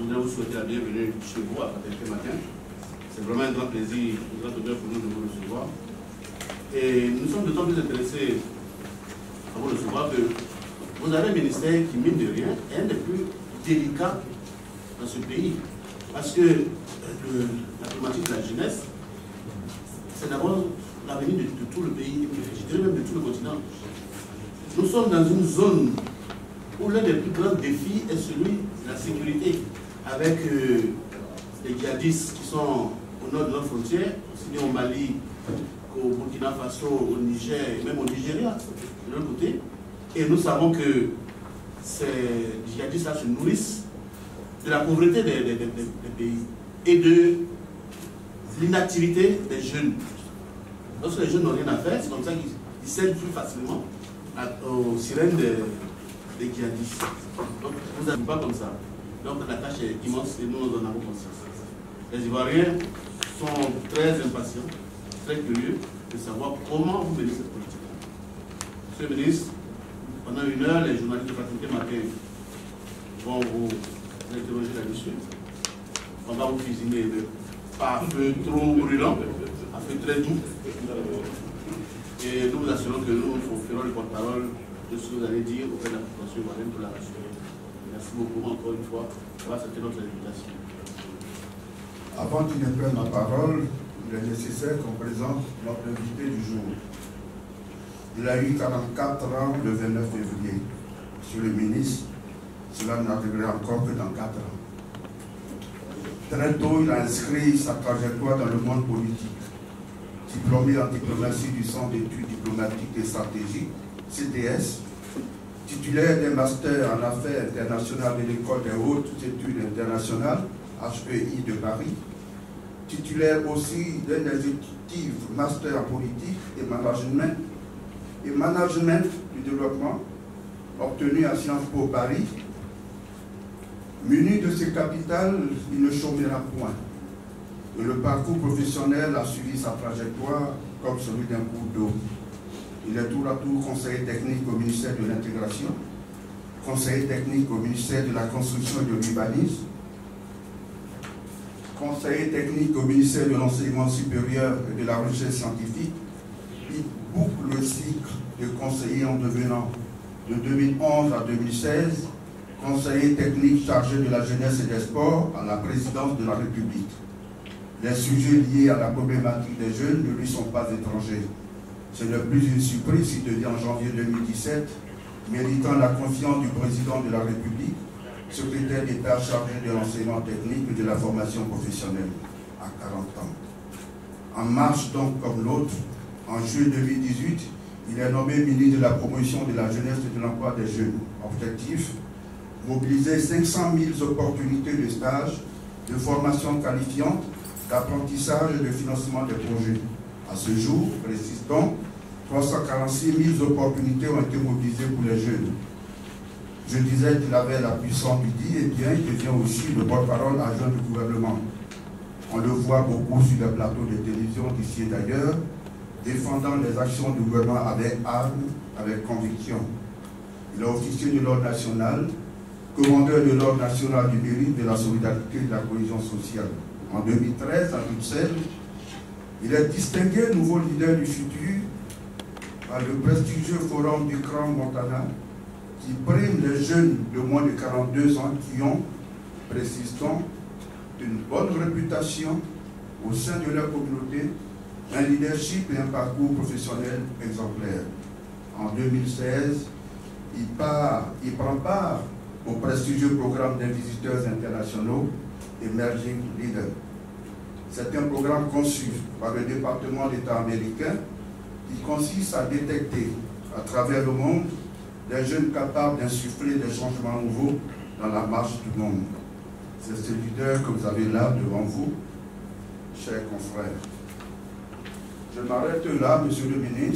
voudrais vous souhaiter la bienvenue chez vous à ce matin. C'est vraiment un grand plaisir, un grand honneur pour nous de vous recevoir. Et nous sommes d'autant plus intéressés à vous recevoir que vous avez un ministère qui, mine de rien, est un des plus délicats dans ce pays. Parce que la problématique de la jeunesse, c'est d'abord l'avenir de tout le pays, je dirais même de tout le continent. Nous sommes dans une zone où l'un des plus grands défis est celui de la sécurité, avec les djihadistes qui sont au nord de notre frontière, aussi bien au Mali qu'au Burkina Faso, au Niger et même au Nigeria, de l'autre côté. Et nous savons que ces djihadistes-là se nourrissent de la pauvreté des pays et de l'inactivité des jeunes. Lorsque les jeunes n'ont rien à faire, c'est comme ça qu'ils cèdent plus facilement aux sirènes des djihadistes. Donc, vous n'avez pas comme ça. Donc, la tâche est immense et nous en avons conscience. Les Ivoiriens sont très impatients, très curieux de savoir comment vous menez cette politique. Monsieur le ministre, pendant une heure, les journalistes de Fraternité Matin vont vous interroger là-dessus. On va vous cuisiner pas à feu trop brûlant, à feu très doux. Et nous vous assurons que nous ferons le porte-parole de ce que vous allez dire auprès de la population ivoirienne pour la rassurer. Merci beaucoup encore une fois. Ça va accepter notre invitation. Avant qu'il ne prenne la parole, il est nécessaire qu'on présente notre invité du jour. Il a eu 44 ans le 29 février. Monsieur le ministre, cela n'arriverait encore que dans 4 ans. Très tôt, il a inscrit sa trajectoire dans le monde politique. Diplômé en diplomatie du Centre d'études diplomatiques et stratégiques, CTS, titulaire d'un master en affaires internationales de l'École des hautes études internationales, HEI de Paris, titulaire aussi d'un exécutif master en politique et management du développement, obtenu à Sciences Po Paris. Muni de ses capitales, il ne chômera point. Et le parcours professionnel a suivi sa trajectoire comme celui d'un cours d'eau. Il est tour à tour conseiller technique au ministère de l'Intégration, conseiller technique au ministère de la Construction et de l'Urbanisme, conseiller technique au ministère de l'Enseignement supérieur et de la Recherche scientifique. Il boucle le cycle de conseiller en devenant de 2011 à 2016 conseiller technique chargé de la jeunesse et des sports à la présidence de la République. Les sujets liés à la problématique des jeunes ne lui sont pas étrangers. Ce n'est plus une surprise s'il devient en janvier 2017, méritant la confiance du président de la République, secrétaire d'État chargé de l'enseignement technique et de la formation professionnelle, à 40 ans. En marche donc comme l'autre, en juillet 2018, il est nommé ministre de la promotion de la jeunesse et de l'emploi des jeunes. Objectif, mobiliser 500 000 opportunités de stage, de formation qualifiante, d'apprentissage et de financement des projets. À ce jour, précisons, 346 000 opportunités ont été mobilisées pour les jeunes. Je disais qu'il avait la puissance du dit, et bien il devient aussi le porte-parole adjoint du gouvernement. On le voit beaucoup sur les plateaux de télévision d'ici et d'ailleurs, défendant les actions du gouvernement avec armes, avec conviction. Il est officier de l'ordre national, commandeur de l'ordre national du mérite, de la solidarité et de la cohésion sociale. En 2013, à Bruxelles, il est distingué nouveau leader du futur par le prestigieux forum du Grand Montana qui prime les jeunes de moins de 42 ans qui ont, précisons, une bonne réputation au sein de leur communauté, un leadership et un parcours professionnel exemplaire. En 2016, il prend part au prestigieux programme des visiteurs internationaux Emerging Leaders. C'est un programme conçu par le département d'État américain qui consiste à détecter à travers le monde des jeunes capables d'insuffler des changements nouveaux dans la marche du monde. C'est ce leader que vous avez là devant vous, chers confrères. Je m'arrête là, monsieur le ministre.